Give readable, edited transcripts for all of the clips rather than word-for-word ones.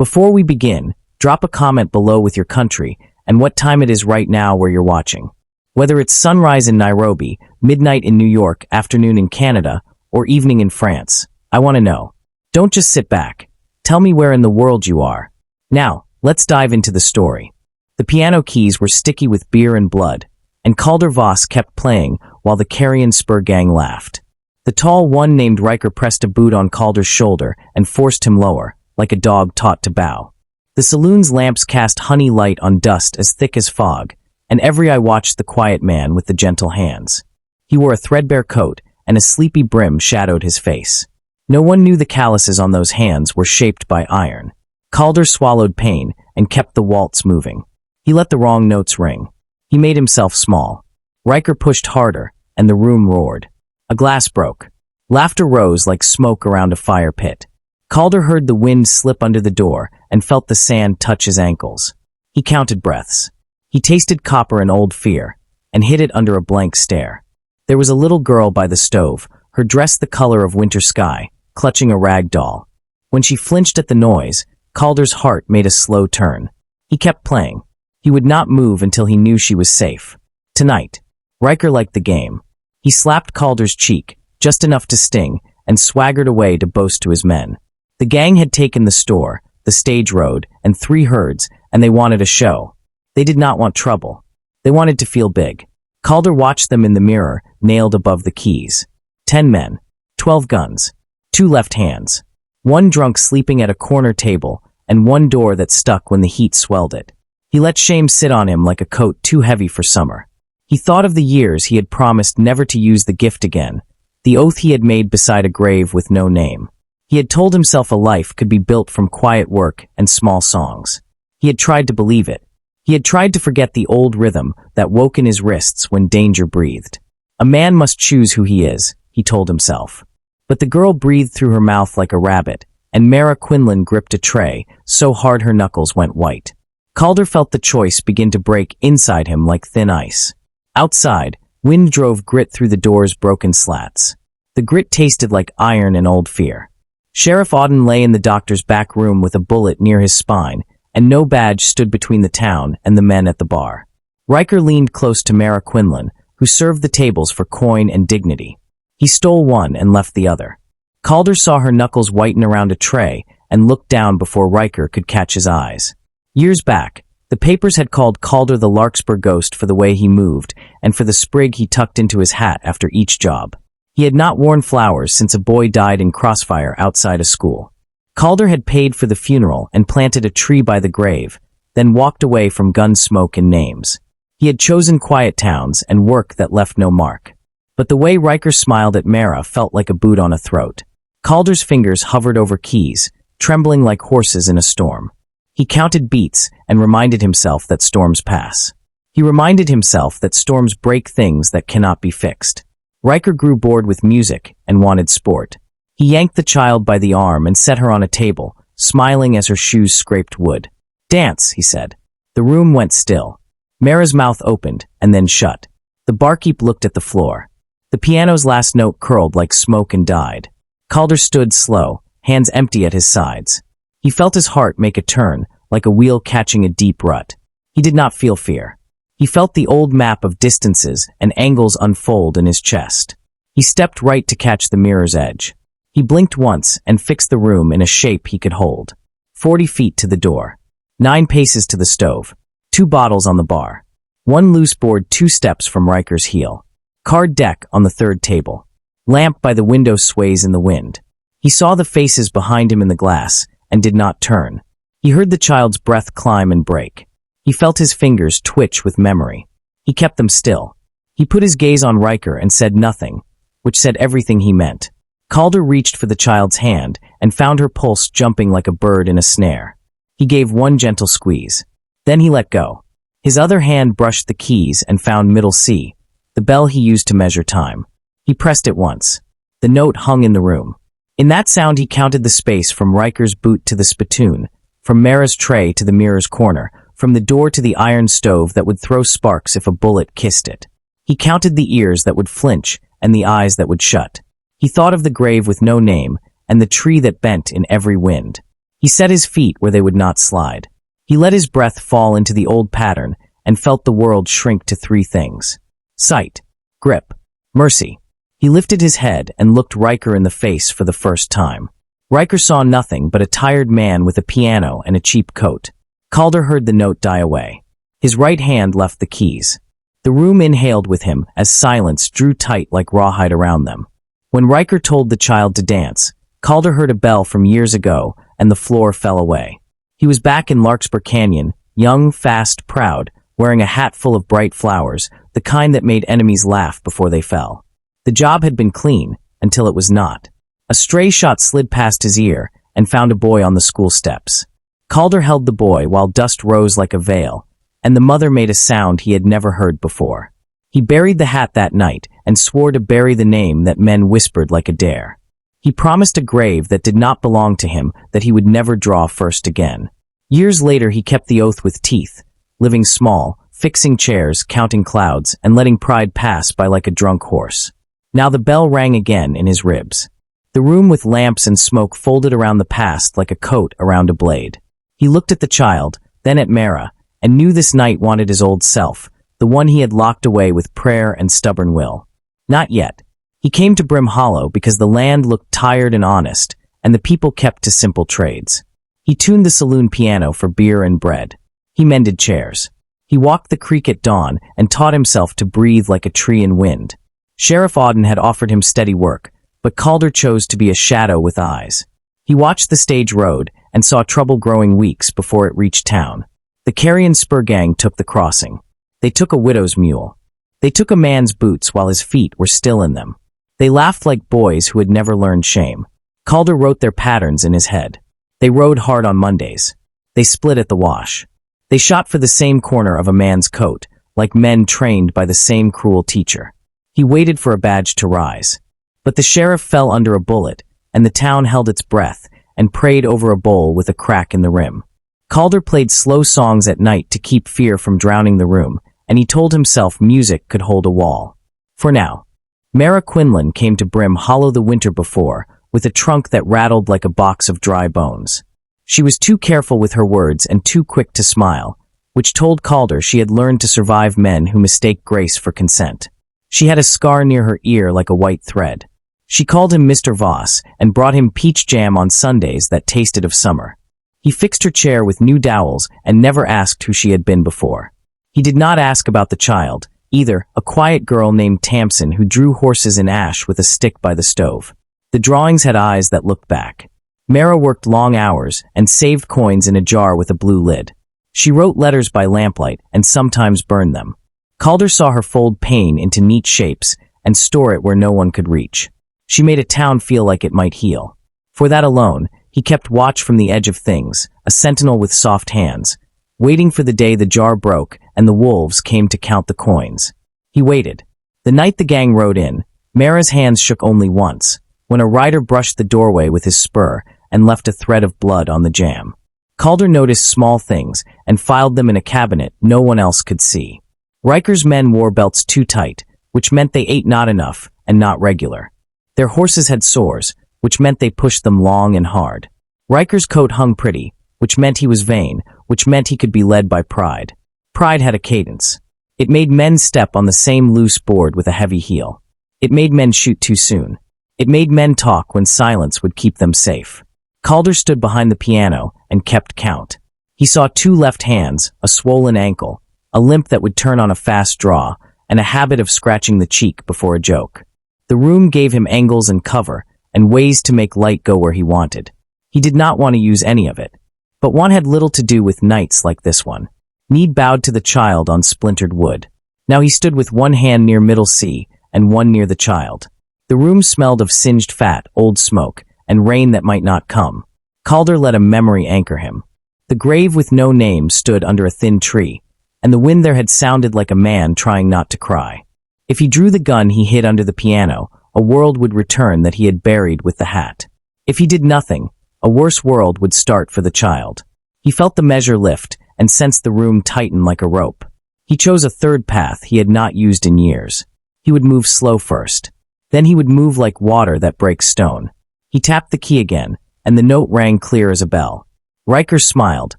Before we begin, drop a comment below with your country and what time it is right now where you're watching. Whether it's sunrise in Nairobi, midnight in New York, afternoon in Canada, or evening in France, I want to know. Don't just sit back. Tell me where in the world you are. Now, let's dive into the story. The piano keys were sticky with beer and blood, and Calder kept playing while the Carrion Spur gang laughed. The tall one named Riker pressed a boot on Calder's shoulder and forced him lower, like a dog taught to bow. The saloon's lamps cast honey light on dust as thick as fog, and every eye watched the quiet man with the gentle hands. He wore a threadbare coat, and a sleepy brim shadowed his face. No one knew the calluses on those hands were shaped by iron. Calder swallowed pain and kept the waltz moving. He let the wrong notes ring. He made himself small. Riker pushed harder, and the room roared. A glass broke. Laughter rose like smoke around a fire pit. Calder heard the wind slip under the door and felt the sand touch his ankles. He counted breaths. He tasted copper and old fear, and hid it under a blank stare. There was a little girl by the stove, her dress the color of winter sky, clutching a rag doll. When she flinched at the noise, Calder's heart made a slow turn. He kept playing. He would not move until he knew she was safe. Tonight, Riker liked the game. He slapped Calder's cheek, just enough to sting, and swaggered away to boast to his men. The gang had taken the store, the stage road, and 3 herds, and they wanted a show. They did not want trouble. They wanted to feel big. Calder watched them in the mirror, nailed above the keys. 10 men, 12 guns, 2 left hands, 1 drunk sleeping at a corner table, and 1 door that stuck when the heat swelled it. He let shame sit on him like a coat too heavy for summer. He thought of the years he had promised never to use the gift again, the oath he had made beside a grave with no name. He had told himself a life could be built from quiet work and small songs. He had tried to believe it. He had tried to forget the old rhythm that woke in his wrists when danger breathed. A man must choose who he is, he told himself. But the girl breathed through her mouth like a rabbit, and Mara Quinlan gripped a tray so hard her knuckles went white. Calder felt the choice begin to break inside him like thin ice. Outside, wind drove grit through the door's broken slats. The grit tasted like iron and old fear. Sheriff Auden lay in the doctor's back room with a bullet near his spine, and no badge stood between the town and the men at the bar. Riker leaned close to Mara Quinlan, who served the tables for coin and dignity. He stole one and left the other. Calder saw her knuckles whiten around a tray and looked down before Riker could catch his eyes. Years back, the papers had called Calder the Larkspur Ghost for the way he moved and for the sprig he tucked into his hat after each job. He had not worn flowers since a boy died in crossfire outside a school. Calder had paid for the funeral and planted a tree by the grave, then walked away from gun smoke and names. He had chosen quiet towns and work that left no mark. But the way Riker smiled at Mara felt like a boot on a throat. Calder's fingers hovered over keys, trembling like horses in a storm. He counted beats and reminded himself that storms pass. He reminded himself that storms break things that cannot be fixed. Riker grew bored with music and wanted sport. He yanked the child by the arm and set her on a table, smiling as her shoes scraped wood. "Dance," he said. The room went still. Mara's mouth opened and then shut. The barkeep looked at the floor. The piano's last note curled like smoke and died. Calder stood slow, hands empty at his sides. He felt his heart make a turn, like a wheel catching a deep rut. He did not feel fear. He felt the old map of distances and angles unfold in his chest. He stepped right to catch the mirror's edge. He blinked once and fixed the room in a shape he could hold. 40 feet to the door. 9 paces to the stove. 2 bottles on the bar. 1 loose board 2 steps from Riker's heel. Card deck on the 3rd table. Lamp by the window sways in the wind. He saw the faces behind him in the glass and did not turn. He heard the child's breath climb and break. He felt his fingers twitch with memory. He kept them still. He put his gaze on Riker and said nothing, which said everything he meant. Calder reached for the child's hand and found her pulse jumping like a bird in a snare. He gave 1 gentle squeeze. Then he let go. His other hand brushed the keys and found middle C, the bell he used to measure time. He pressed it once. The note hung in the room. In that sound he counted the space from Riker's boot to the spittoon, from Mara's tray to the mirror's corner, from the door to the iron stove that would throw sparks if a bullet kissed it. He counted the ears that would flinch and the eyes that would shut. He thought of the grave with no name and the tree that bent in every wind. He set his feet where they would not slide. He let his breath fall into the old pattern and felt the world shrink to three things: sight, grip, mercy. He lifted his head and looked Riker in the face for the first time. Riker saw nothing but a tired man with a piano and a cheap coat. Calder heard the note die away. His right hand left the keys. The room inhaled with him as silence drew tight like rawhide around them. When Riker told the child to dance, Calder heard a bell from years ago, and the floor fell away. He was back in Larkspur Canyon, young, fast, proud, wearing a hat full of bright flowers, the kind that made enemies laugh before they fell. The job had been clean, until it was not. A stray shot slid past his ear and found a boy on the school steps. Calder held the boy while dust rose like a veil, and the mother made a sound he had never heard before. He buried the hat that night and swore to bury the name that men whispered like a dare. He promised a grave that did not belong to him that he would never draw first again. Years later he kept the oath with teeth, living small, fixing chairs, counting clouds, and letting pride pass by like a drunk horse. Now the bell rang again in his ribs. The room with lamps and smoke folded around the past like a coat around a blade. He looked at the child, then at Mara, and knew this night wanted his old self, the one he had locked away with prayer and stubborn will. Not yet. He came to Brim Hollow because the land looked tired and honest, and the people kept to simple trades. He tuned the saloon piano for beer and bread. He mended chairs. He walked the creek at dawn and taught himself to breathe like a tree in wind. Sheriff Auden had offered him steady work, but Calder chose to be a shadow with eyes. He watched the stage road and saw trouble growing weeks before it reached town. The Carrion Spur gang took the crossing. They took a widow's mule. They took a man's boots while his feet were still in them. They laughed like boys who had never learned shame. Calder wrote their patterns in his head. They rode hard on Mondays. They split at the wash. They shot for the same corner of a man's coat, like men trained by the same cruel teacher. He waited for a badge to rise. But the sheriff fell under a bullet, and the town held its breath and prayed over a bowl with a crack in the rim. Calder played slow songs at night to keep fear from drowning the room, and he told himself music could hold a wall. For now. Mara Quinlan came to Brim Hollow the winter before, with a trunk that rattled like a box of dry bones. She was too careful with her words and too quick to smile, which told Calder she had learned to survive men who mistake grace for consent. She had a scar near her ear like a white thread. She called him Mr. Voss and brought him peach jam on Sundays that tasted of summer. He fixed her chair with new dowels and never asked who she had been before. He did not ask about the child, either, a quiet girl named Tamsin who drew horses in ash with a stick by the stove. The drawings had eyes that looked back. Mara worked long hours and saved coins in a jar with a blue lid. She wrote letters by lamplight and sometimes burned them. Calder saw her fold pain into neat shapes and store it where no one could reach. She made a town feel like it might heal. For that alone, he kept watch from the edge of things, a sentinel with soft hands, waiting for the day the jar broke and the wolves came to count the coins. He waited. The night the gang rode in, Mara's hands shook only once, when a rider brushed the doorway with his spur and left a thread of blood on the jamb. Calder noticed small things and filed them in a cabinet no one else could see. Riker's men wore belts too tight, which meant they ate not enough and not regular. Their horses had sores, which meant they pushed them long and hard. Riker's coat hung pretty, which meant he was vain, which meant he could be led by pride. Pride had a cadence. It made men step on the same loose board with a heavy heel. It made men shoot too soon. It made men talk when silence would keep them safe. Calder stood behind the piano and kept count. He saw two left hands, a swollen ankle, a limp that would turn on a fast draw, and a habit of scratching the cheek before a joke. The room gave him angles and cover, and ways to make light go where he wanted. He did not want to use any of it. But one had little to do with nights like this one. Meade bowed to the child on splintered wood. Now he stood with one hand near middle C, and one near the child. The room smelled of singed fat, old smoke, and rain that might not come. Calder let a memory anchor him. The grave with no name stood under a thin tree, and the wind there had sounded like a man trying not to cry. If he drew the gun he hid under the piano, a world would return that he had buried with the hat. If he did nothing, a worse world would start for the child. He felt the measure lift and sensed the room tighten like a rope. He chose a third path he had not used in years. He would move slow first. Then he would move like water that breaks stone. He tapped the key again, and the note rang clear as a bell. Riker smiled,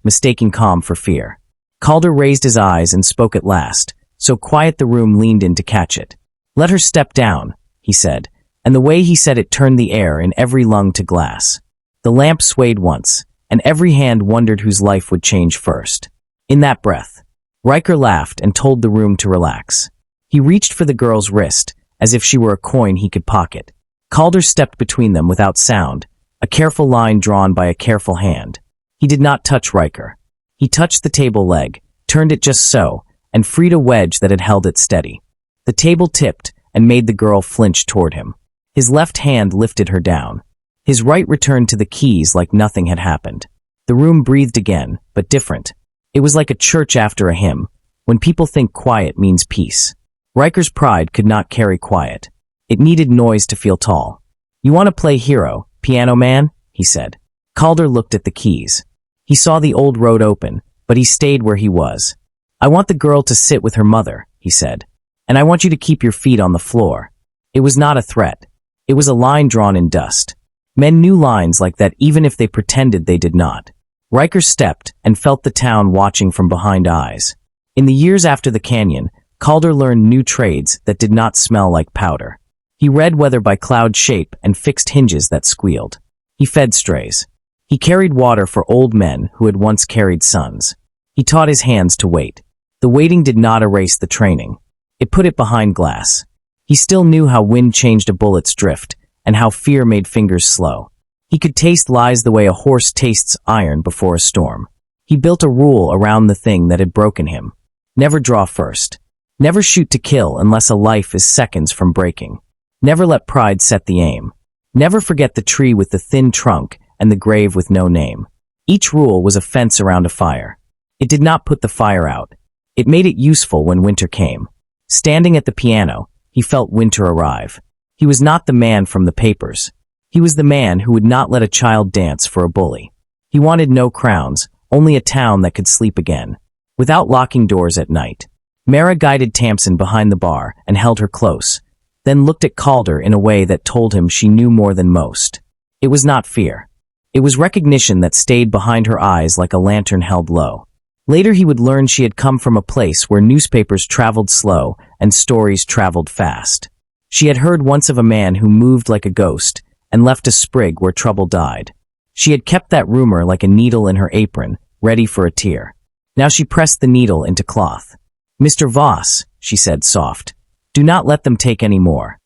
mistaking calm for fear. Calder raised his eyes and spoke at last, so quiet the room leaned in to catch it. "Let her step down," he said, and the way he said it turned the air in every lung to glass. The lamp swayed once, and every hand wondered whose life would change first. In that breath, Riker laughed and told the room to relax. He reached for the girl's wrist, as if she were a coin he could pocket. Calder stepped between them without sound, a careful line drawn by a careful hand. He did not touch Riker. He touched the table leg, turned it just so, and freed a wedge that had held it steady. The table tipped and made the girl flinch toward him. His left hand lifted her down. His right returned to the keys like nothing had happened. The room breathed again, but different. It was like a church after a hymn, when people think quiet means peace. Riker's pride could not carry quiet. It needed noise to feel tall. "You want to play hero, piano man?" he said. Calder looked at the keys. He saw the old road open, but he stayed where he was. "I want the girl to sit with her mother," he said. "And I want you to keep your feet on the floor." It was not a threat. It was a line drawn in dust. Men knew lines like that even if they pretended they did not. Riker stepped and felt the town watching from behind eyes. In the years after the canyon, Calder learned new trades that did not smell like powder. He read weather by cloud shape and fixed hinges that squealed. He fed strays. He carried water for old men who had once carried sons. He taught his hands to wait. The waiting did not erase the training. It put it behind glass. He still knew how wind changed a bullet's drift, and how fear made fingers slow. He could taste lies the way a horse tastes iron before a storm. He built a rule around the thing that had broken him. Never draw first. Never shoot to kill unless a life is seconds from breaking. Never let pride set the aim. Never forget the tree with the thin trunk and the grave with no name. Each rule was a fence around a fire. It did not put the fire out. It made it useful when winter came. Standing at the piano, he felt winter arrive. He was not the man from the papers. He was the man who would not let a child dance for a bully. He wanted no crowns, only a town that could sleep again, without locking doors at night. Mara guided Tamsin behind the bar and held her close, then looked at Calder in a way that told him she knew more than most. It was not fear. It was recognition that stayed behind her eyes like a lantern held low. Later he would learn she had come from a place where newspapers traveled slow and stories traveled fast. She had heard once of a man who moved like a ghost and left a sprig where trouble died. She had kept that rumor like a needle in her apron, ready for a tear. Now she pressed the needle into cloth. "Mr. Voss," she said soft, "do not let them take any more."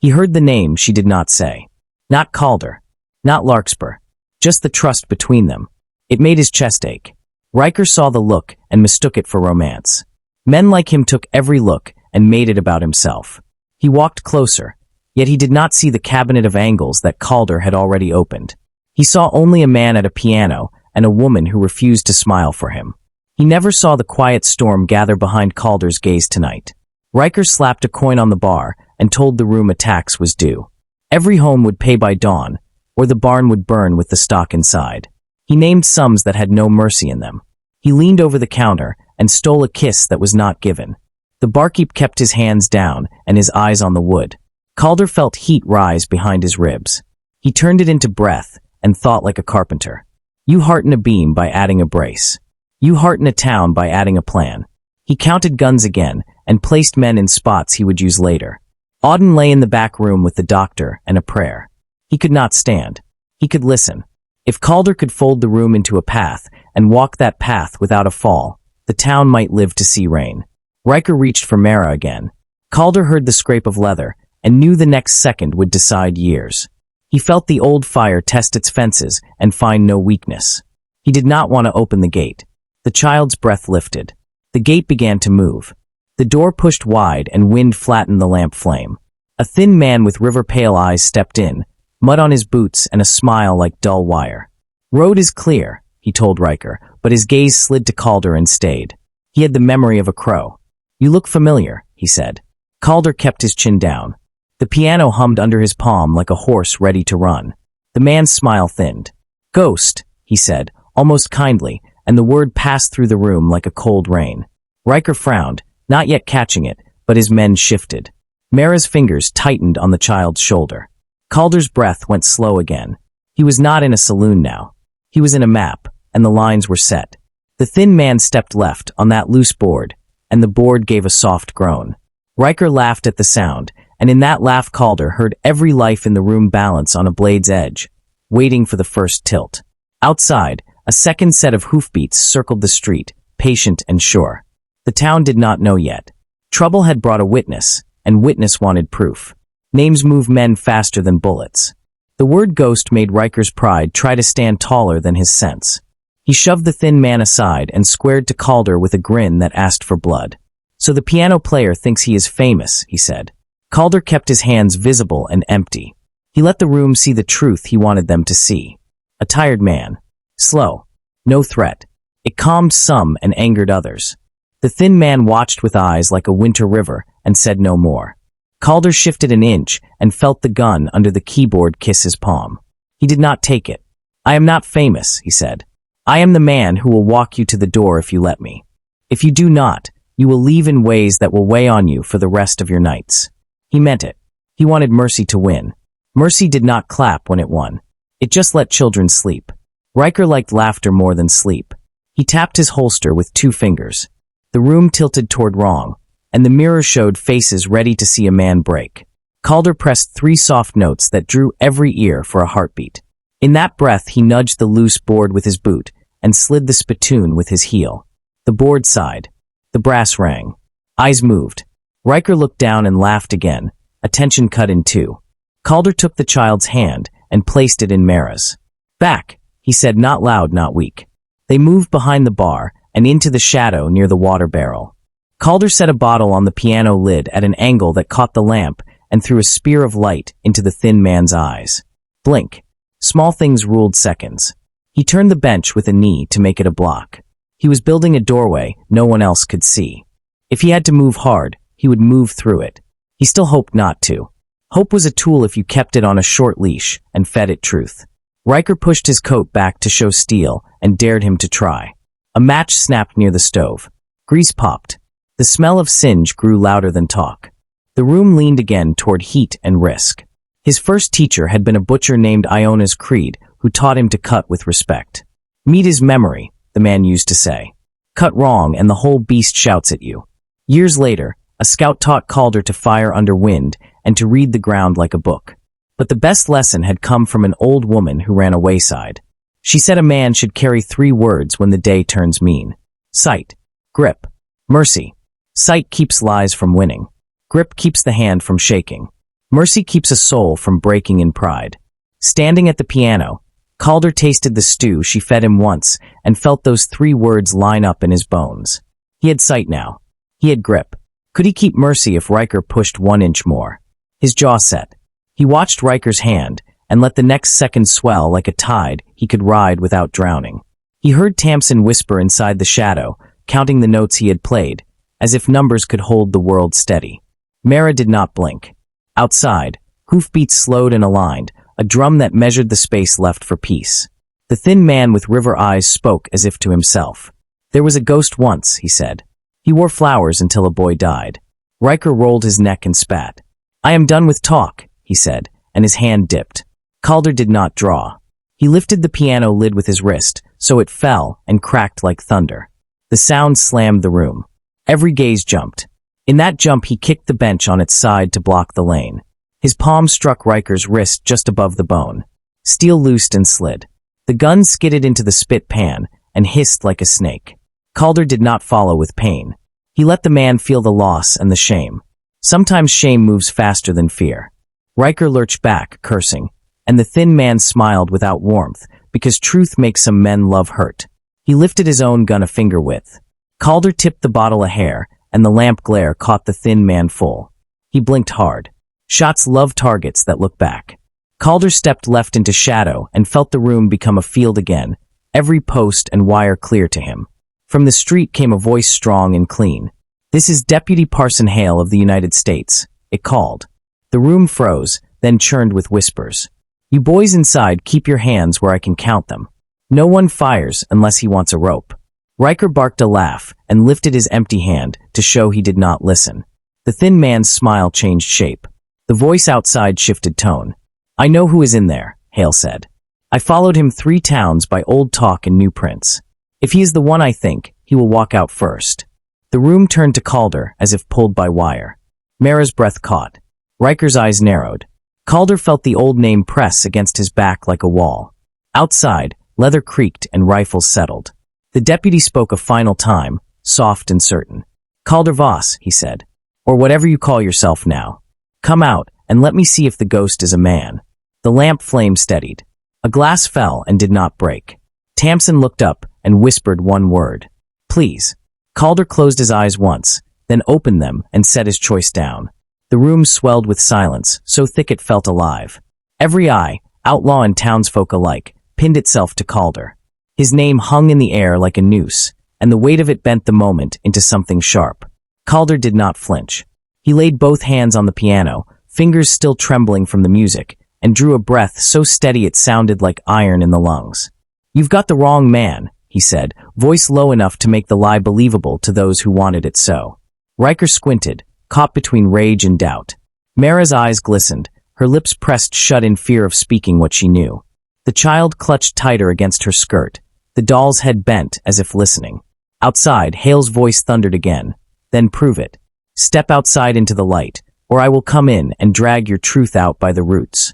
He heard the name she did not say. Not Calder. Not Larkspur. Just the trust between them. It made his chest ache. Riker saw the look and mistook it for romance. Men like him took every look and made it about himself. He walked closer, yet he did not see the cabinet of angles that Calder had already opened. He saw only a man at a piano and a woman who refused to smile for him. He never saw the quiet storm gather behind Calder's gaze tonight. Riker slapped a coin on the bar and told the room a tax was due. Every home would pay by dawn, or the barn would burn with the stock inside. He named sums that had no mercy in them. He leaned over the counter and stole a kiss that was not given. The barkeep kept his hands down and his eyes on the wood. Calder felt heat rise behind his ribs. He turned it into breath and thought like a carpenter. You hearten a beam by adding a brace. You hearten a town by adding a plan. He counted guns again and placed men in spots he would use later. Auden lay in the back room with the doctor and a prayer. He could not stand. He could listen. If Calder could fold the room into a path and walk that path without a fall, the town might live to see rain. Riker reached for Mara again. Calder heard the scrape of leather and knew the next second would decide years. He felt the old fire test its fences and find no weakness. He did not want to open the gate. The child's breath lifted. The gate began to move. The door pushed wide and wind flattened the lamp flame. A thin man with river-pale eyes stepped in, mud on his boots and a smile like dull wire. "Road is clear," he told Riker, but his gaze slid to Calder and stayed. He had the memory of a crow. "You look familiar," he said. Calder kept his chin down. The piano hummed under his palm like a horse ready to run. The man's smile thinned. "Ghost," he said, almost kindly, and the word passed through the room like a cold rain. Riker frowned, not yet catching it, but his men shifted. Mara's fingers tightened on the child's shoulder. Calder's breath went slow again. He was not in a saloon now. He was in a map, and the lines were set. The thin man stepped left on that loose board, and the board gave a soft groan. Riker laughed at the sound, and in that laugh Calder heard every life in the room balance on a blade's edge, waiting for the first tilt. Outside, a second set of hoofbeats circled the street, patient and sure. The town did not know yet. Trouble had brought a witness, and witness wanted proof. Names move men faster than bullets. The word ghost made Riker's pride try to stand taller than his sense. He shoved the thin man aside and squared to Calder with a grin that asked for blood. "So the piano player thinks he is famous," he said. Calder kept his hands visible and empty. He let the room see the truth he wanted them to see. A tired man. Slow. No threat. It calmed some and angered others. The thin man watched with eyes like a winter river and said no more. Calder shifted an inch and felt the gun under the keyboard kiss his palm. He did not take it. "I am not famous," he said. "I am the man who will walk you to the door if you let me. If you do not, you will leave in ways that will weigh on you for the rest of your nights." He meant it. He wanted Mercy to win. Mercy did not clap when it won. It just let children sleep. Riker liked laughter more than sleep. He tapped his holster with 2 fingers. The room tilted toward wrong, and the mirror showed faces ready to see a man break. Calder pressed 3 soft notes that drew every ear for a heartbeat. In that breath he nudged the loose board with his boot and slid the spittoon with his heel. The board sighed. The brass rang. Eyes moved. Riker looked down and laughed again, attention cut in 2. Calder took the child's hand and placed it in Mara's. "Back," he said, not loud, not weak. They moved behind the bar and into the shadow near the water barrel. Calder set a bottle on the piano lid at an angle that caught the lamp and threw a spear of light into the thin man's eyes. Blink. Small things ruled seconds. He turned the bench with a knee to make it a block. He was building a doorway no one else could see. If he had to move hard, he would move through it. He still hoped not to. Hope was a tool if you kept it on a short leash and fed it truth. Riker pushed his coat back to show steel and dared him to try. A match snapped near the stove. Grease popped. The smell of singe grew louder than talk. The room leaned again toward heat and risk. His first teacher had been a butcher named Iona's Creed, who taught him to cut with respect. "Meat is memory," the man used to say. "Cut wrong and the whole beast shouts at you." Years later, a scout taught Calder to fire under wind and to read the ground like a book. But the best lesson had come from an old woman who ran a wayside. She said a man should carry 3 words when the day turns mean. Sight. Grip. Mercy. Sight keeps lies from winning. Grip keeps the hand from shaking. Mercy keeps a soul from breaking in pride. Standing at the piano, Calder tasted the stew she fed him once and felt those 3 words line up in his bones. He had sight now. He had grip. Could he keep Mercy if Riker pushed 1 inch more? His jaw set. He watched Riker's hand and let the next second swell like a tide he could ride without drowning. He heard Tamsin whisper inside the shadow, counting the notes he had played, as if numbers could hold the world steady. Mara did not blink. Outside, hoofbeats slowed and aligned, a drum that measured the space left for peace. The thin man with river eyes spoke as if to himself. "There was a ghost once," he said. "He wore flowers until a boy died." Riker rolled his neck and spat. "I am done with talk," he said, and his hand dipped. Calder did not draw. He lifted the piano lid with his wrist, so it fell and cracked like thunder. The sound slammed the room. Every gaze jumped. In that jump he kicked the bench on its side to block the lane. His palm struck Riker's wrist just above the bone. Steel loosed and slid. The gun skidded into the spit pan and hissed like a snake. Calder did not follow with pain. He let the man feel the loss and the shame. Sometimes shame moves faster than fear. Riker lurched back, cursing, and the thin man smiled without warmth, because truth makes some men love hurt. He lifted his own gun a finger width. Calder tipped the bottle a hair, and the lamp glare caught the thin man full. He blinked hard. Shots love targets that look back. Calder stepped left into shadow and felt the room become a field again, every post and wire clear to him. From the street came a voice strong and clean. "This is Deputy Parson Hale of the United States," it called. The room froze, then churned with whispers. "You boys inside keep your hands where I can count them. No one fires unless he wants a rope." Riker barked a laugh and lifted his empty hand to show he did not listen. The thin man's smile changed shape. The voice outside shifted tone. "I know who is in there," Hale said. I followed him 3 towns by old talk and new prints. If he is the one I think, he will walk out first. The room turned to Calder as if pulled by wire. Mara's breath caught. Riker's eyes narrowed. Calder felt the old name press against his back like a wall. Outside, leather creaked and rifles settled. The deputy spoke a final time, soft and certain. Calder Voss, he said. Or whatever you call yourself now. Come out, and let me see if the ghost is a man. The lamp flame steadied. A glass fell and did not break. Tamsin looked up and whispered one word. Please. Calder closed his eyes once, then opened them and set his choice down. The room swelled with silence, so thick it felt alive. Every eye, outlaw and townsfolk alike, pinned itself to Calder. His name hung in the air like a noose, and the weight of it bent the moment into something sharp. Calder did not flinch. He laid both hands on the piano, fingers still trembling from the music, and drew a breath so steady it sounded like iron in the lungs. You've got the wrong man, he said, voice low enough to make the lie believable to those who wanted it so. Riker squinted, caught between rage and doubt. Mara's eyes glistened, her lips pressed shut in fear of speaking what she knew. The child clutched tighter against her skirt, the doll's head bent as if listening. Outside, Hale's voice thundered again. Then prove it. Step outside into the light, or I will come in and drag your truth out by the roots.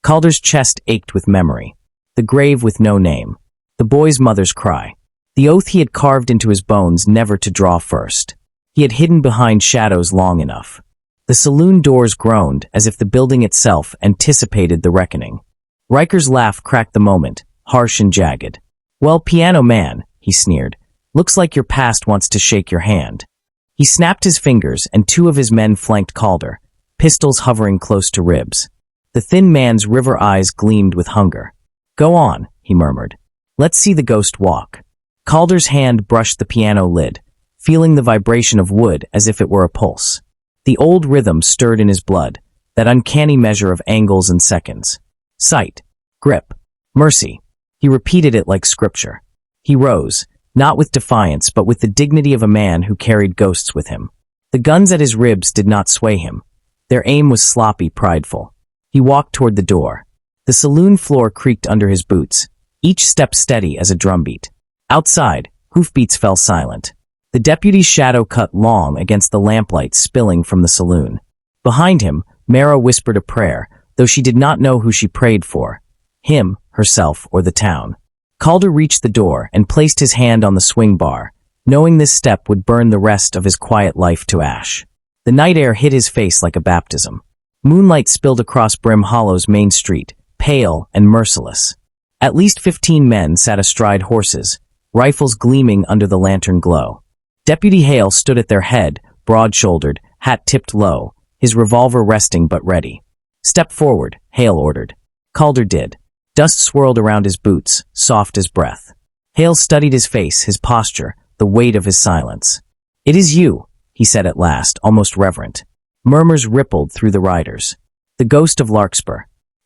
Calder's chest ached with memory. The grave with no name. The boy's mother's cry. The oath he had carved into his bones never to draw first. He had hidden behind shadows long enough. The saloon doors groaned as if the building itself anticipated the reckoning. Riker's laugh cracked the moment, harsh and jagged. Well, piano man, he sneered. Looks like your past wants to shake your hand. He snapped his fingers and 2 of his men flanked Calder, pistols hovering close to ribs. The thin man's river eyes gleamed with hunger. Go on, he murmured. Let's see the ghost walk. Calder's hand brushed the piano lid, feeling the vibration of wood as if it were a pulse. The old rhythm stirred in his blood, that uncanny measure of angles and seconds. Sight, grip, mercy. He repeated it like scripture. He rose, not with defiance but with the dignity of a man who carried ghosts with him. The guns at his ribs did not sway him. Their aim was sloppy, prideful. He walked toward the door. The saloon floor creaked under his boots, each step steady as a drumbeat. Outside, hoofbeats fell silent. The deputy's shadow cut long against the lamplight spilling from the saloon. Behind him, Mara whispered a prayer, though she did not know who she prayed for. Him, herself, or the town. Calder reached the door and placed his hand on the swing bar, knowing this step would burn the rest of his quiet life to ash. The night air hit his face like a baptism. Moonlight spilled across Brim Hollow's main street, pale and merciless. At least 15 men sat astride horses, rifles gleaming under the lantern glow. Deputy Hale stood at their head, broad-shouldered, hat tipped low, his revolver resting but ready. Step forward, Hale ordered. Calder did. Dust swirled around his boots, soft as breath. Hale studied his face, his posture, the weight of his silence. It is you, he said at last, almost reverent. Murmurs rippled through the riders. The ghost of Larkspur.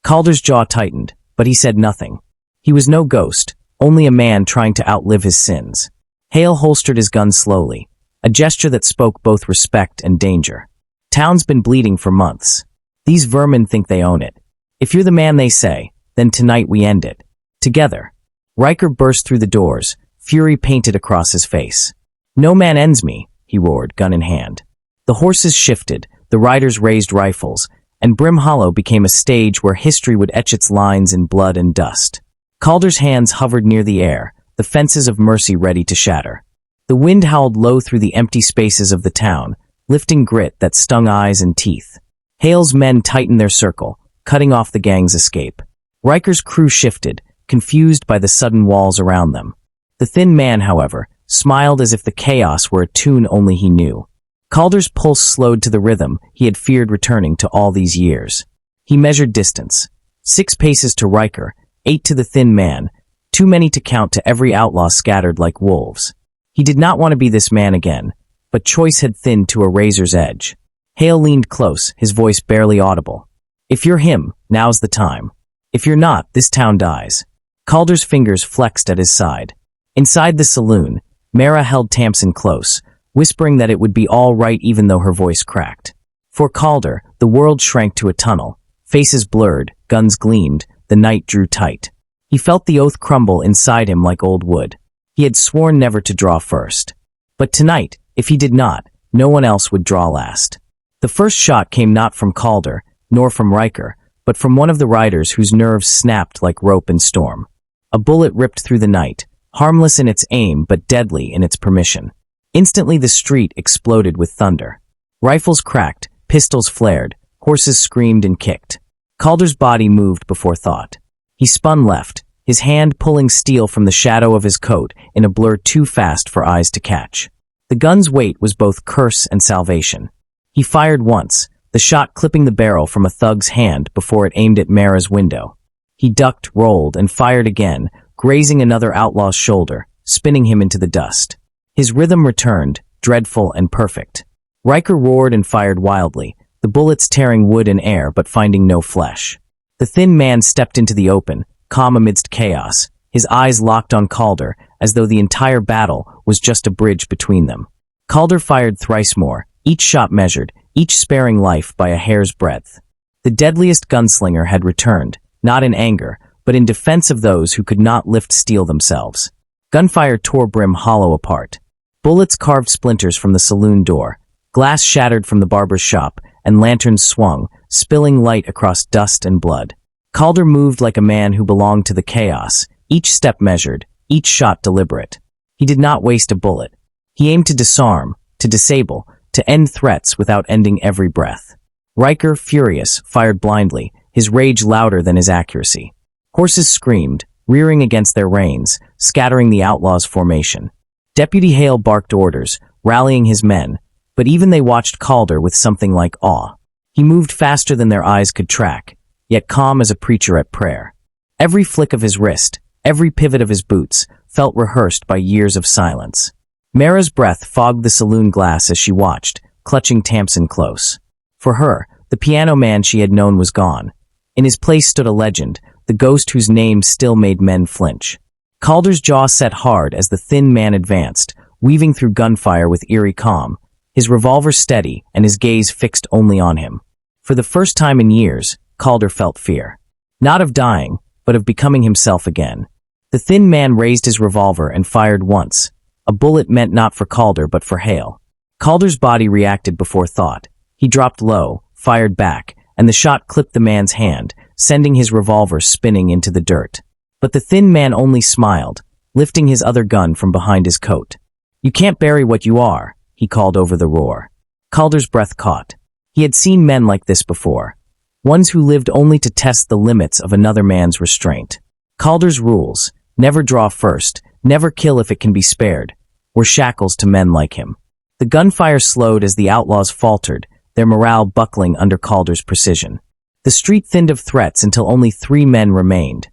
Calder's jaw tightened, but he said nothing. He was no ghost, only a man trying to outlive his sins. Hale holstered his gun slowly, a gesture that spoke both respect and danger. Town's been bleeding for months. These vermin think they own it. If you're the man they say, then tonight we end it. Together. Riker burst through the doors, fury painted across his face. No man ends me, he roared, gun in hand. The horses shifted, the riders raised rifles, and Brim Hollow became a stage where history would etch its lines in blood and dust. Calder's hands hovered near the air, the fences of mercy ready to shatter. The wind howled low through the empty spaces of the town, lifting grit that stung eyes and teeth. Hale's men tightened their circle, cutting off the gang's escape. Riker's crew shifted, confused by the sudden walls around them. The thin man, however, smiled as if the chaos were a tune only he knew. Calder's pulse slowed to the rhythm he had feared returning to all these years. He measured distance. 6 paces to Riker, 8 to the thin man, too many to count to every outlaw scattered like wolves. He did not want to be this man again, but choice had thinned to a razor's edge. Hale leaned close, his voice barely audible. If you're him, now's the time. If you're not, this town dies. Calder's fingers flexed at his side. Inside the saloon, Mara held Tamsin close, whispering that it would be all right even though her voice cracked. For Calder, the world shrank to a tunnel. Faces blurred, guns gleamed, the night drew tight. He felt the oath crumble inside him like old wood. He had sworn never to draw first. But tonight, if he did not, no one else would draw last. The first shot came not from Calder, nor from Riker, but from one of the riders whose nerves snapped like rope in storm. A bullet ripped through the night, harmless in its aim but deadly in its permission. Instantly the street exploded with thunder. Rifles cracked, pistols flared, horses screamed and kicked. Calder's body moved before thought. He spun left, his hand pulling steel from the shadow of his coat in a blur too fast for eyes to catch. The gun's weight was both curse and salvation. He fired once, the shot clipping the barrel from a thug's hand before it aimed at Mara's window. He ducked, rolled, and fired again, grazing another outlaw's shoulder, spinning him into the dust. His rhythm returned, dreadful and perfect. Riker roared and fired wildly, the bullets tearing wood and air but finding no flesh. The thin man stepped into the open, calm amidst chaos, his eyes locked on Calder, as though the entire battle was just a bridge between them. Calder fired thrice more, each shot measured, each sparing life by a hair's breadth. The deadliest gunslinger had returned, not in anger, but in defense of those who could not lift steel themselves. Gunfire tore Brim Hollow apart. Bullets carved splinters from the saloon door, glass shattered from the barber's shop, and lanterns swung, spilling light across dust and blood. Calder moved like a man who belonged to the chaos, each step measured, each shot deliberate. He did not waste a bullet. He aimed to disarm, to disable, to end threats without ending every breath. Riker, furious, fired blindly, his rage louder than his accuracy. Horses screamed, rearing against their reins, scattering the outlaws' formation. Deputy Hale barked orders, rallying his men, but even they watched Calder with something like awe. He moved faster than their eyes could track, yet calm as a preacher at prayer. Every flick of his wrist, every pivot of his boots, felt rehearsed by years of silence. Mara's breath fogged the saloon glass as she watched, clutching Tamsin close. For her, the piano man she had known was gone. In his place stood a legend, the ghost whose name still made men flinch. Calder's jaw set hard as the thin man advanced, weaving through gunfire with eerie calm, his revolver steady and his gaze fixed only on him. For the first time in years, Calder felt fear. Not of dying, but of becoming himself again. The thin man raised his revolver and fired once, a bullet meant not for Calder but for Hale. Calder's body reacted before thought. He dropped low, fired back, and the shot clipped the man's hand, sending his revolver spinning into the dirt. But the thin man only smiled, lifting his other gun from behind his coat. "You can't bury what you are," he called over the roar. Calder's breath caught. He had seen men like this before, ones who lived only to test the limits of another man's restraint. Calder's rules, never draw first, never kill if it can be spared, were shackles to men like him. The gunfire slowed as the outlaws faltered, their morale buckling under Calder's precision. The street thinned of threats until only 3 men remained.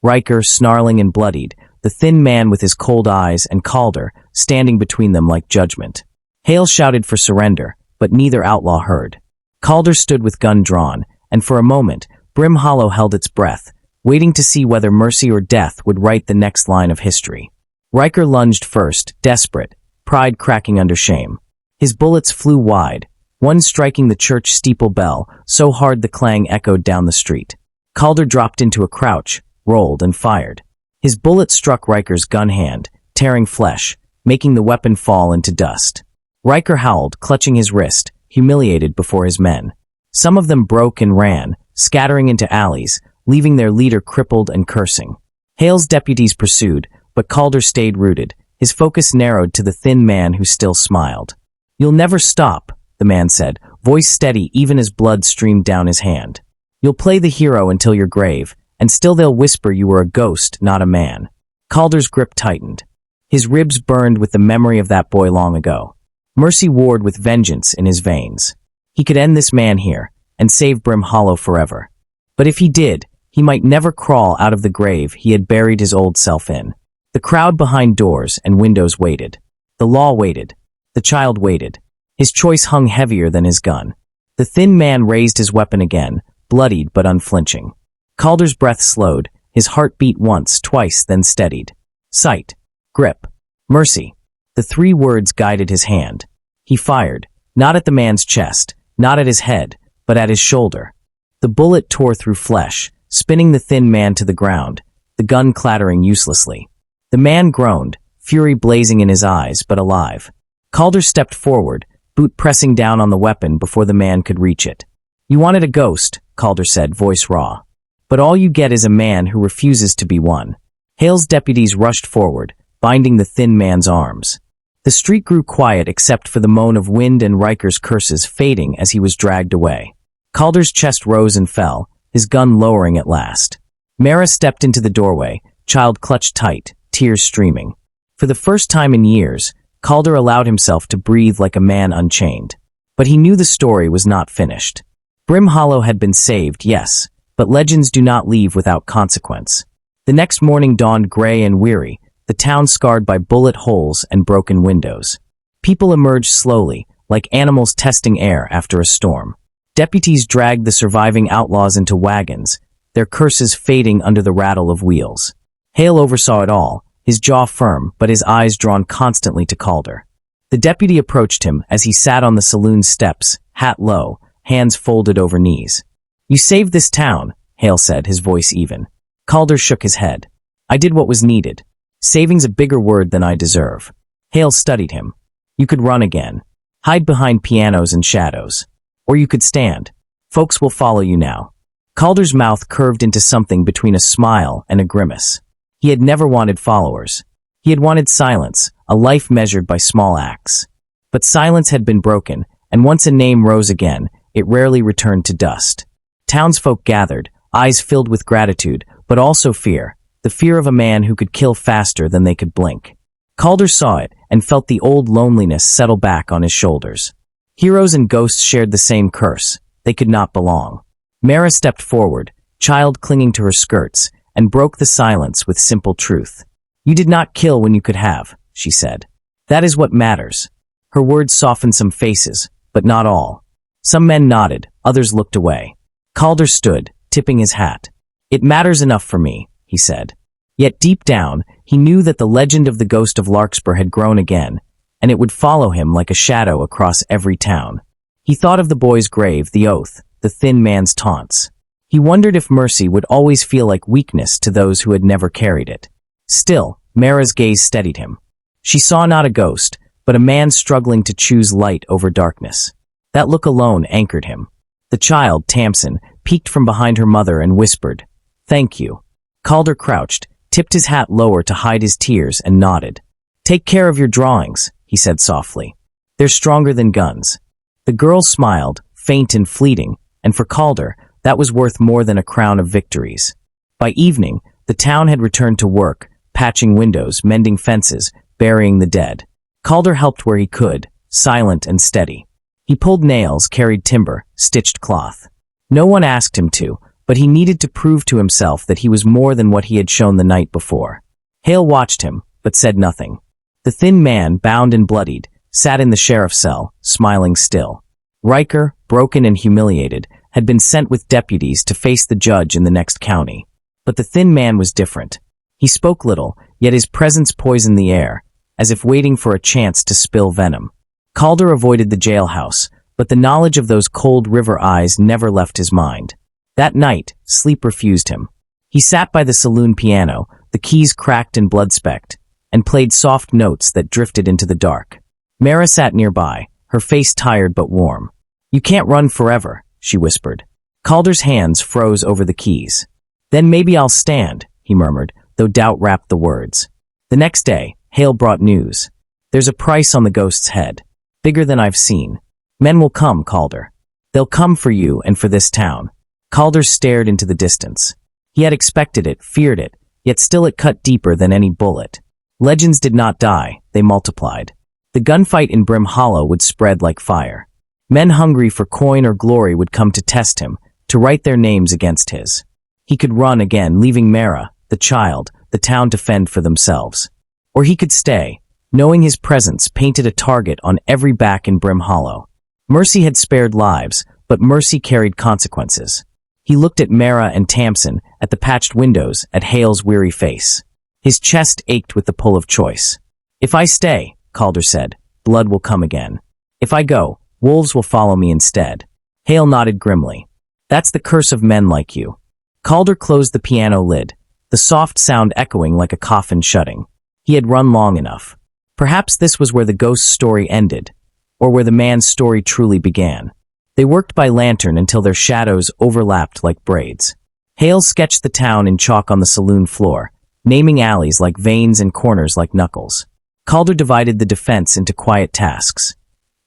Riker, snarling and bloodied, the thin man with his cold eyes, and Calder, standing between them like judgment. Hale shouted for surrender, but neither outlaw heard. Calder stood with gun drawn, and for a moment, Brim Hollow held its breath, waiting to see whether mercy or death would write the next line of history. Riker lunged first, desperate, pride cracking under shame. His bullets flew wide, one striking the church steeple bell, so hard the clang echoed down the street. Calder dropped into a crouch, rolled, and fired. His bullet struck Riker's gun hand, tearing flesh, making the weapon fall into dust. Riker howled, clutching his wrist, humiliated before his men. Some of them broke and ran, scattering into alleys, leaving their leader crippled and cursing. Hale's deputies pursued, but Calder stayed rooted, his focus narrowed to the thin man who still smiled. "You'll never stop," the man said, voice steady even as blood streamed down his hand. "You'll play the hero until your grave, and still they'll whisper you were a ghost, not a man." Calder's grip tightened. His ribs burned with the memory of that boy long ago. Mercy warred with vengeance in his veins. He could end this man here, and save Brim Hollow forever. But if he did, he might never crawl out of the grave he had buried his old self in. The crowd behind doors and windows waited. The law waited. The child waited. His choice hung heavier than his gun. The thin man raised his weapon again, bloodied but unflinching. Calder's breath slowed, his heart beat once, twice, then steadied. Sight. Grip. Mercy. The 3 words guided his hand. He fired, not at the man's chest, not at his head, but at his shoulder. The bullet tore through flesh, spinning the thin man to the ground, the gun clattering uselessly. The man groaned, fury blazing in his eyes, but alive. Calder stepped forward, boot pressing down on the weapon before the man could reach it. "You wanted a ghost," Calder said, voice raw. "But all you get is a man who refuses to be one." Hale's deputies rushed forward, binding the thin man's arms. The street grew quiet except for the moan of wind and Riker's curses fading as he was dragged away. Calder's chest rose and fell, his gun lowering at last. Mara stepped into the doorway, child clutched tight, tears streaming. For the first time in years, Calder allowed himself to breathe like a man unchained. But he knew the story was not finished. Brim Hollow had been saved, yes, but legends do not leave without consequence. The next morning dawned gray and weary, the town scarred by bullet holes and broken windows. People emerged slowly, like animals testing air after a storm. Deputies dragged the surviving outlaws into wagons, their curses fading under the rattle of wheels. Hale oversaw it all, his jaw firm but his eyes drawn constantly to Calder. The deputy approached him as he sat on the saloon steps, hat low, hands folded over knees. "You saved this town," Hale said, his voice even. Calder shook his head. "I did what was needed. Saving's a bigger word than I deserve." Hale studied him. "You could run again. Hide behind pianos and shadows. Or you could stand. Folks will follow you now." Calder's mouth curved into something between a smile and a grimace. He had never wanted followers. He had wanted silence, a life measured by small acts. But silence had been broken, and once a name rose again, it rarely returned to dust. Townsfolk gathered, eyes filled with gratitude, but also fear, the fear of a man who could kill faster than they could blink. Calder saw it and felt the old loneliness settle back on his shoulders. Heroes and ghosts shared the same curse. They could not belong. Mara stepped forward, child clinging to her skirts, and broke the silence with simple truth. "You did not kill when you could have," she said. "That is what matters." Her words softened some faces, but not all. Some men nodded, others looked away. Calder stood, tipping his hat. "It matters enough for me," he said. Yet deep down, he knew that the legend of the ghost of Larkspur had grown again, and it would follow him like a shadow across every town. He thought of the boy's grave, the oath, the thin man's taunts. He wondered if mercy would always feel like weakness to those who had never carried it. Still, Mara's gaze steadied him. She saw not a ghost, but a man struggling to choose light over darkness. That look alone anchored him. The child, Tamsin, peeked from behind her mother and whispered, "Thank you." Calder crouched, tipped his hat lower to hide his tears, and nodded. "Take care of your drawings," he said softly. "They're stronger than guns." The girl smiled, faint and fleeting, and for Calder, that was worth more than a crown of victories. By evening, the town had returned to work, patching windows, mending fences, burying the dead. Calder helped where he could, silent and steady. He pulled nails, carried timber, stitched cloth. No one asked him to, but he needed to prove to himself that he was more than what he had shown the night before. Hale watched him, but said nothing. The thin man, bound and bloodied, sat in the sheriff's cell, smiling still. Riker, broken and humiliated, had been sent with deputies to face the judge in the next county. But the thin man was different. He spoke little, yet his presence poisoned the air, as if waiting for a chance to spill venom. Calder avoided the jailhouse, but the knowledge of those cold river eyes never left his mind. That night, sleep refused him. He sat by the saloon piano, the keys cracked and blood-specked, and played soft notes that drifted into the dark. Mara sat nearby, her face tired but warm. "You can't run forever," she whispered. Calder's hands froze over the keys. "Then maybe I'll stand," he murmured, though doubt wrapped the words. The next day, Hale brought news. "There's a price on the ghost's head. Bigger than I've seen. Men will come, Calder. They'll come for you and for this town." Calder stared into the distance. He had expected it, feared it, yet still it cut deeper than any bullet. Legends did not die, they multiplied. The gunfight in Brim Hollow would spread like fire. Men hungry for coin or glory would come to test him, to write their names against his. He could run again, leaving Mara, the child, the town to fend for themselves. Or he could stay, knowing his presence painted a target on every back in Brim Hollow. Mercy had spared lives, but mercy carried consequences. He looked at Mara and Tamsin, at the patched windows, at Hale's weary face. His chest ached with the pull of choice. "If I stay," Calder said, "blood will come again. If I go, wolves will follow me instead." Hale nodded grimly. "That's the curse of men like you." Calder closed the piano lid. the soft sound echoing like a coffin shutting. He had run long enough. Perhaps this was where the ghost's story ended, or where the man's story truly began. They worked by lantern until their shadows overlapped like braids. Hale sketched the town in chalk on the saloon floor, naming alleys like veins and corners like knuckles. Calder divided the defense into quiet tasks.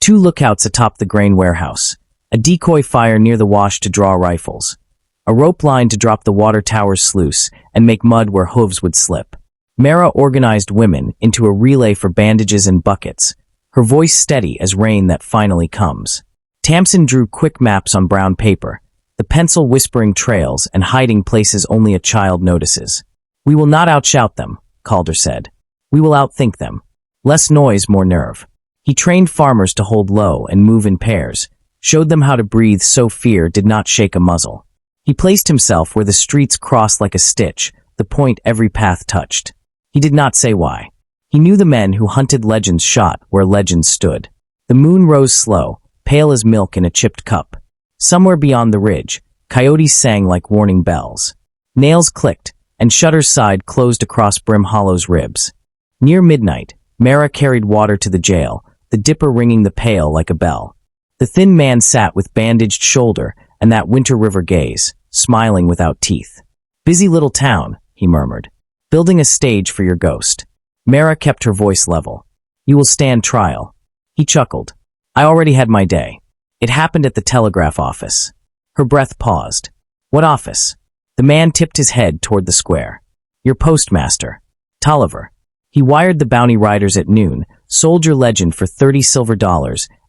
2 lookouts atop the grain warehouse, a decoy fire near the wash to draw rifles, a rope line to drop the water tower's sluice and make mud where hooves would slip. Mara organized women into a relay for bandages and buckets, her voice steady as rain that finally comes. Tamsin drew quick maps on brown paper, the pencil whispering trails and hiding places only a child notices. "We will not outshout them," Calder said. "We will outthink them. Less noise, more nerve." He trained farmers to hold low and move in pairs, showed them how to breathe so fear did not shake a muzzle. He placed himself where the streets crossed like a stitch, the point every path touched. He did not say why. He knew the men who hunted legends shot where legends stood. The moon rose slow, pale as milk in a chipped cup. Somewhere beyond the ridge, coyotes sang like warning bells. Nails clicked, and shutters sighed closed across Brim Hollow's ribs. Near midnight, Mara carried water to the jail, the dipper ringing the pail like a bell. The thin man sat with bandaged shoulder and that winter river gaze, smiling without teeth. "Busy little town," he murmured. "Building a stage for your ghost." Mara kept her voice level. "You will stand trial." He chuckled. "I already had my day. It happened at the telegraph office." Her breath paused. "What office?" The man tipped his head toward the square. "Your postmaster, Tolliver. He wired the bounty riders at noon, sold your legend for $30 silver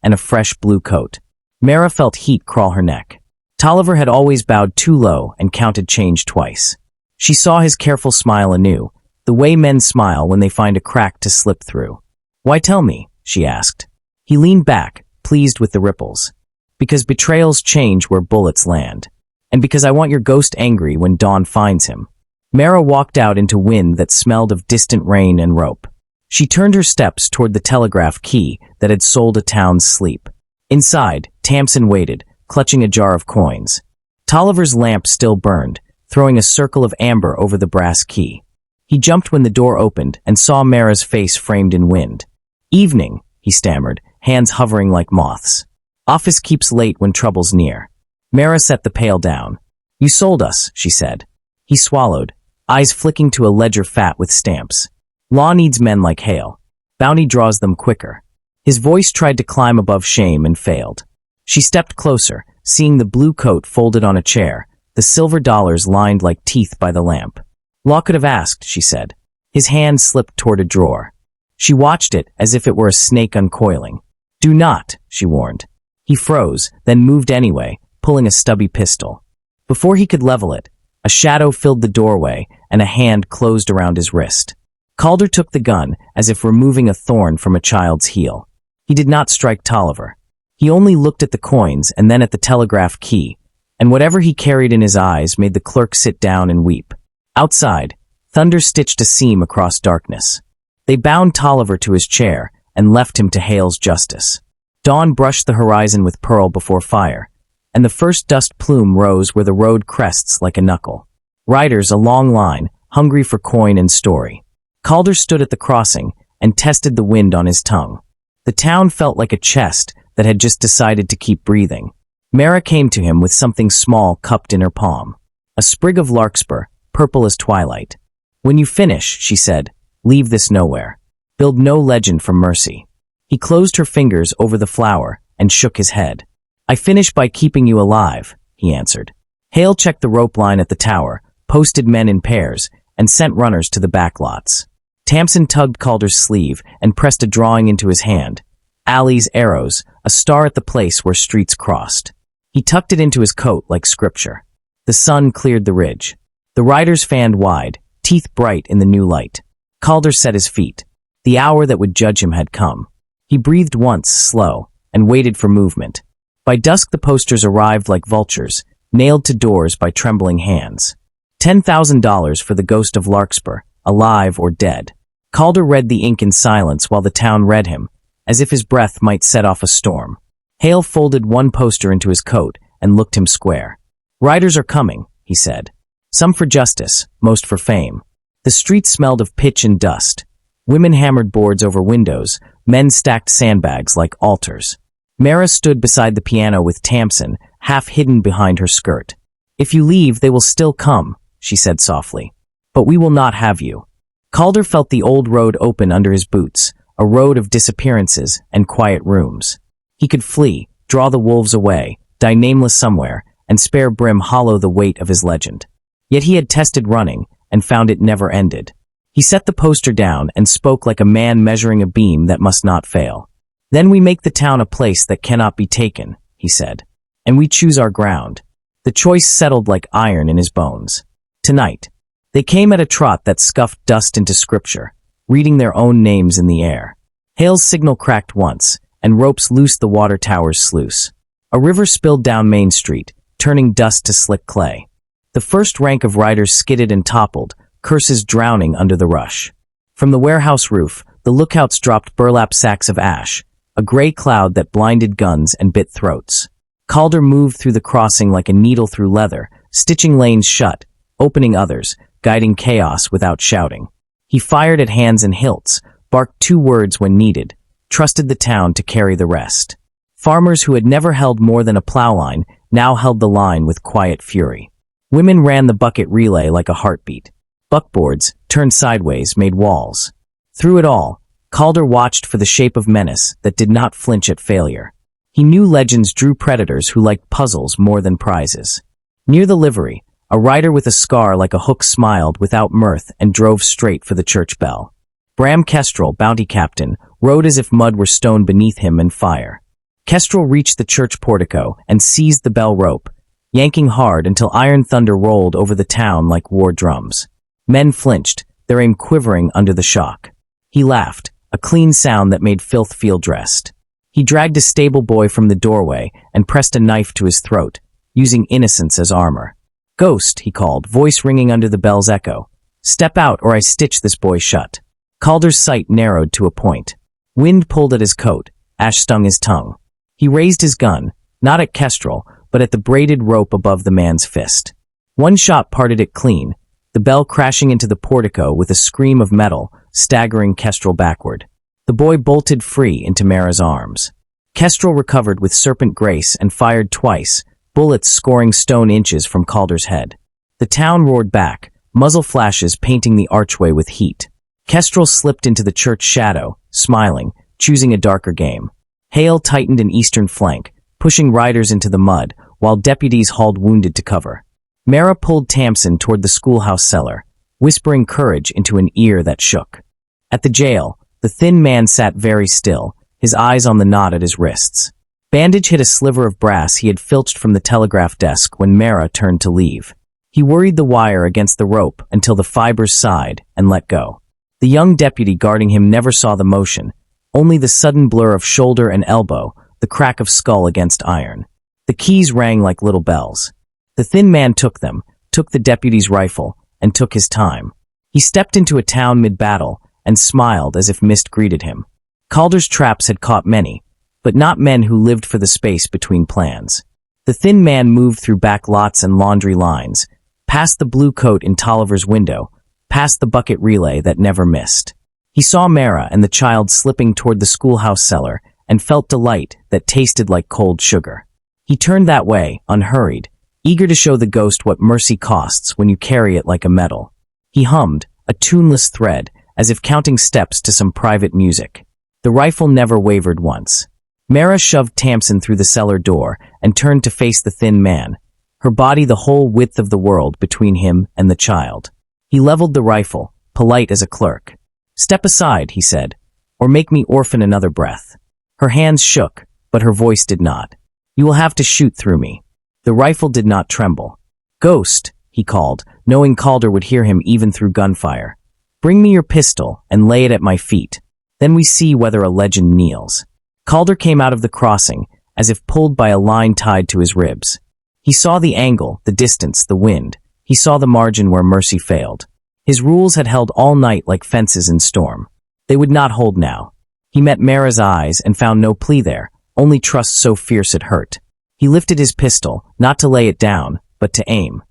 and a fresh blue coat." Mara felt heat crawl her neck. Tolliver had always bowed too low and counted change twice. She saw his careful smile anew, the way men smile when they find a crack to slip through. "Why tell me?" she asked. He leaned back, pleased with the ripples. "Because betrayals change where bullets land. And because I want your ghost angry when dawn finds him." Mara walked out into wind that smelled of distant rain and rope. She turned her steps toward the telegraph key that had sold a town's sleep. Inside, Tamsin waited, clutching a jar of coins. Tolliver's lamp still burned, throwing a circle of amber over the brass key. He jumped when the door opened and saw Mara's face framed in wind. "Evening," he stammered, hands hovering like moths. "Office keeps late when trouble's near." Mara set the pail down. "You sold us," she said. He swallowed, eyes flicking to a ledger fat with stamps. "Law needs men like Hale. Bounty draws them quicker." His voice tried to climb above shame and failed. She stepped closer, seeing the blue coat folded on a chair, the silver dollars lined like teeth by the lamp. "Law could have asked," she said. His hand slipped toward a drawer. She watched it as if it were a snake uncoiling. "Do not," she warned. He froze, then moved anyway, pulling a stubby pistol. Before he could level it, a shadow filled the doorway and a hand closed around his wrist. Calder took the gun as if removing a thorn from a child's heel. He did not strike Tolliver. He only looked at the coins and then at the telegraph key, and whatever he carried in his eyes made the clerk sit down and weep. Outside, thunder stitched a seam across darkness. They bound Tolliver to his chair and left him to Hale's justice. Dawn brushed the horizon with pearl before fire, and the first dust plume rose where the road crests like a knuckle. Riders, a long line, hungry for coin and story. Calder stood at the crossing and tested the wind on his tongue. The town felt like a chest that had just decided to keep breathing. Mara came to him with something small cupped in her palm. A sprig of larkspur, purple as twilight. "When you finish," she said, "leave this nowhere. Build no legend from mercy." He closed her fingers over the flower and shook his head. "I finish by keeping you alive," he answered. Hale checked the rope line at the tower, posted men in pairs, and sent runners to the back lots. Tamsin tugged Calder's sleeve and pressed a drawing into his hand. Alleys, arrows, a star at the place where streets crossed. He tucked it into his coat like scripture. The sun cleared the ridge. The riders fanned wide, teeth bright in the new light. Calder set his feet. The hour that would judge him had come. He breathed once, slow, and waited for movement. By dusk the posters arrived like vultures, nailed to doors by trembling hands. $10,000 for the ghost of Larkspur, alive or dead. Calder read the ink in silence while the town read him, as if his breath might set off a storm. Hale folded one poster into his coat and looked him square. "Riders are coming," he said. Some for justice, most for fame. The streets smelled of pitch and dust. Women hammered boards over windows, men stacked sandbags like altars. Mara stood beside the piano with Tamsin, half hidden behind her skirt. "If you leave, they will still come," she said softly. "But we will not have you." Calder felt the old road open under his boots, a road of disappearances and quiet rooms. He could flee, draw the wolves away, die nameless somewhere, and spare Brim hollow the weight of his legend. Yet he had tested running, and found it never ended. He set the poster down and spoke like a man measuring a beam that must not fail. "Then we make the town a place that cannot be taken," he said. "And we choose our ground." The choice settled like iron in his bones. Tonight, they came at a trot that scuffed dust into scripture, reading their own names in the air. Hale's signal cracked once, and ropes loosed the water tower's sluice. A river spilled down Main Street, turning dust to slick clay. The first rank of riders skidded and toppled, curses drowning under the rush. From the warehouse roof, the lookouts dropped burlap sacks of ash, a gray cloud that blinded guns and bit throats. Calder moved through the crossing like a needle through leather, stitching lanes shut, opening others, guiding chaos without shouting. He fired at hands and hilts, barked 2 words when needed, trusted the town to carry the rest. Farmers who had never held more than a plow line now held the line with quiet fury. Women ran the bucket relay like a heartbeat. Buckboards, turned sideways, made walls. Through it all, Calder watched for the shape of menace that did not flinch at failure. He knew legends drew predators who liked puzzles more than prizes. Near the livery, a rider with a scar like a hook smiled without mirth and drove straight for the church bell. Bram Kestrel, bounty captain, rode as if mud were stone beneath him and fire. Kestrel reached the church portico and seized the bell rope, yanking hard until iron thunder rolled over the town like war drums. Men flinched, their aim quivering under the shock. He laughed, a clean sound that made filth feel dressed. He dragged a stable boy from the doorway and pressed a knife to his throat, using innocence as armor. "Ghost," he called, voice ringing under the bell's echo. "Step out or I stitch this boy shut." Calder's sight narrowed to a point. Wind pulled at his coat, ash stung his tongue. He raised his gun, not at Kestrel, but at the braided rope above the man's fist. One shot parted it clean, the bell crashing into the portico with a scream of metal, staggering Kestrel backward. The boy bolted free into Mara's arms. Kestrel recovered with serpent grace and fired twice, bullets scoring stone inches from Calder's head. The town roared back, muzzle flashes painting the archway with heat. Kestrel slipped into the church shadow, smiling, choosing a darker game. Hale tightened an eastern flank, pushing riders into the mud, while deputies hauled wounded to cover. Mara pulled Tamsin toward the schoolhouse cellar, whispering courage into an ear that shook. At the jail, the thin man sat very still, his eyes on the knot at his wrists. Bandage hit a sliver of brass he had filched from the telegraph desk when Mara turned to leave. He worried the wire against the rope until the fibers sighed and let go. The young deputy guarding him never saw the motion, only the sudden blur of shoulder and elbow, the crack of skull against iron. The keys rang like little bells. The thin man took them, took the deputy's rifle, and took his time. He stepped into a town mid-battle and smiled as if mist greeted him. Calder's traps had caught many, but not men who lived for the space between plans. The thin man moved through back lots and laundry lines, past the blue coat in Tolliver's window, past the bucket relay that never missed. He saw Mara and the child slipping toward the schoolhouse cellar and felt delight that tasted like cold sugar. He turned that way, unhurried, eager to show the ghost what mercy costs when you carry it like a medal. He hummed, a tuneless thread, as if counting steps to some private music. The rifle never wavered once. Mara shoved Tamsin through the cellar door and turned to face the thin man, her body the whole width of the world between him and the child. He leveled the rifle, polite as a clerk. "Step aside," he said, "or make me orphan another breath." Her hands shook, but her voice did not. "You will have to shoot through me." The rifle did not tremble. "Ghost," he called, knowing Calder would hear him even through gunfire. "Bring me your pistol and lay it at my feet. Then we see whether a legend kneels." Calder came out of the crossing, as if pulled by a line tied to his ribs. He saw the angle, the distance, the wind. He saw the margin where mercy failed. His rules had held all night like fences in storm. They would not hold now. He met Mara's eyes and found no plea there, only trust so fierce it hurt. He lifted his pistol, not to lay it down, but to aim.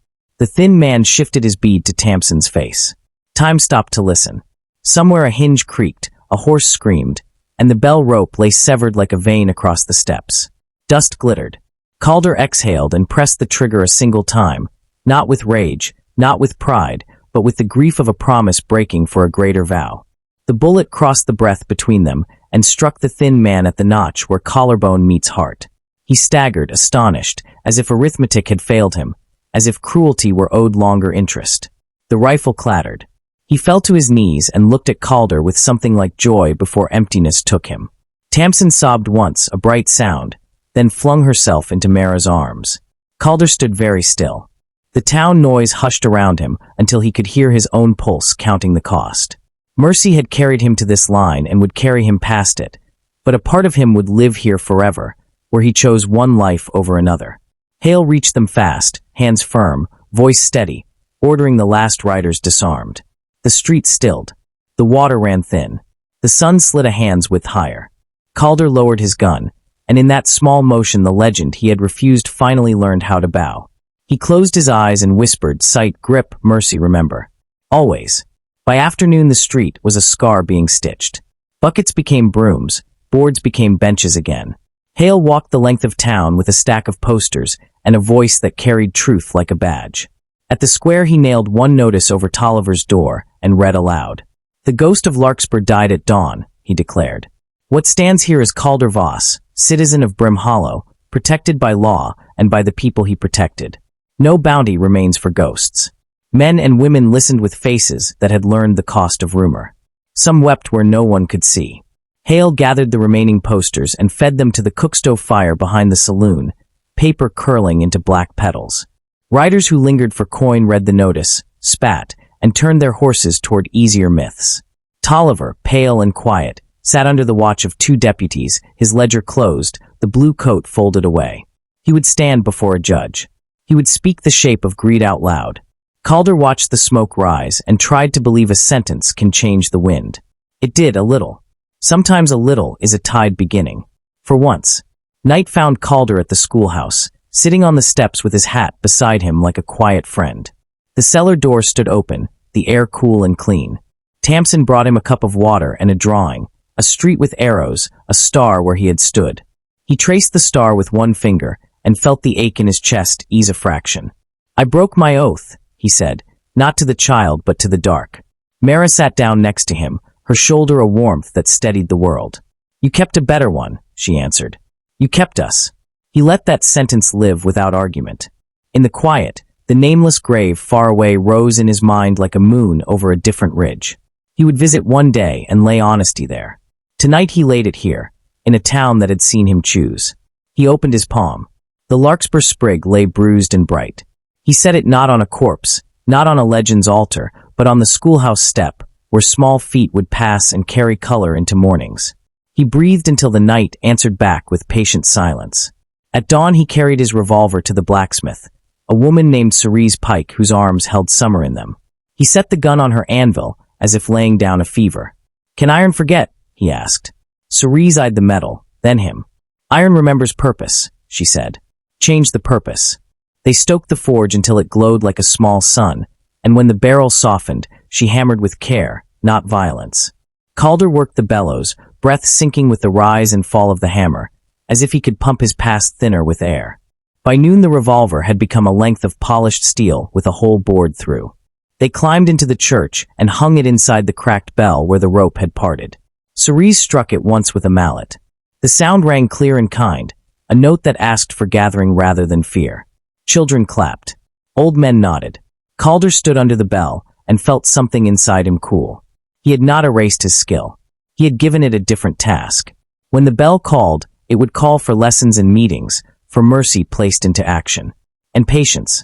The thin man shifted his bead to Tamsin's face. Time stopped to listen. Somewhere a hinge creaked, a horse screamed, and the bell rope lay severed like a vein across the steps. Dust glittered. Calder exhaled and pressed the trigger a single time, not with rage, not with pride, but with the grief of a promise breaking for a greater vow. The bullet crossed the breath between them and struck the thin man at the notch where collarbone meets heart. He staggered, astonished, as if arithmetic had failed him, as if cruelty were owed longer interest. The rifle clattered. He fell to his knees and looked at Calder with something like joy before emptiness took him. Tamsin sobbed once, a bright sound, then flung herself into Mara's arms. Calder stood very still. The town noise hushed around him until he could hear his own pulse counting the cost. Mercy had carried him to this line and would carry him past it, but a part of him would live here forever, where he chose one life over another. Hale reached them fast, hands firm, voice steady, ordering the last riders disarmed. The street stilled. The water ran thin. The sun slid a hand's width higher. Calder lowered his gun, and in that small motion the legend he had refused finally learned how to bow. He closed his eyes and whispered, "Sight, grip, mercy, remember. Always." By afternoon the street was a scar being stitched. Buckets became brooms, boards became benches again. Hale walked the length of town with a stack of posters and a voice that carried truth like a badge. At the square he nailed one notice over Tolliver's door and read aloud. "The ghost of Larkspur died at dawn," he declared. "What stands here is Calder Voss, citizen of Brim Hollow, protected by law and by the people he protected. No bounty remains for ghosts." Men and women listened with faces that had learned the cost of rumor. Some wept where no one could see. Hale gathered the remaining posters and fed them to the cookstove fire behind the saloon, paper curling into black petals. Riders who lingered for coin read the notice, spat, and turned their horses toward easier myths. Tolliver, pale and quiet, sat under the watch of two deputies, his ledger closed, the blue coat folded away. He would stand before a judge. He would speak the shape of greed out loud. Calder watched the smoke rise and tried to believe a sentence can change the wind. It did, a little. Sometimes a little is a tide beginning. For once. Night found Calder at the schoolhouse, sitting on the steps with his hat beside him like a quiet friend. The cellar door stood open, the air cool and clean. Tamsin brought him a cup of water and a drawing, a street with arrows, a star where he had stood. He traced the star with one finger and felt the ache in his chest ease a fraction. "I broke my oath," he said, not to the child but to the dark. Mara sat down next to him, her shoulder a warmth that steadied the world. "You kept a better one," she answered. "You kept us." He let that sentence live without argument. In the quiet, the nameless grave far away rose in his mind like a moon over a different ridge. He would visit one day and lay honesty there. Tonight he laid it here, in a town that had seen him choose. He opened his palm. The larkspur sprig lay bruised and bright. He set it not on a corpse, not on a legend's altar, but on the schoolhouse step, where small feet would pass and carry color into mornings. He breathed until the night answered back with patient silence. At dawn he carried his revolver to the blacksmith, a woman named Cerise Pike whose arms held summer in them. He set the gun on her anvil, as if laying down a fever. "Can iron forget?" he asked. Cerise eyed the metal, then him. "Iron remembers purpose," she said. "Change the purpose." They stoked the forge until it glowed like a small sun, and when the barrel softened, she hammered with care, not violence. Calder worked the bellows, breath sinking with the rise and fall of the hammer, as if he could pump his past thinner with air. By noon the revolver had become a length of polished steel with a hole bored through. They climbed into the church and hung it inside the cracked bell where the rope had parted. Cerise struck it once with a mallet. The sound rang clear and kind, a note that asked for gathering rather than fear. Children clapped. Old men nodded. Calder stood under the bell and felt something inside him cool. He had not erased his skill. He had given it a different task. When the bell called, it would call for lessons and meetings, for mercy placed into action. And patience.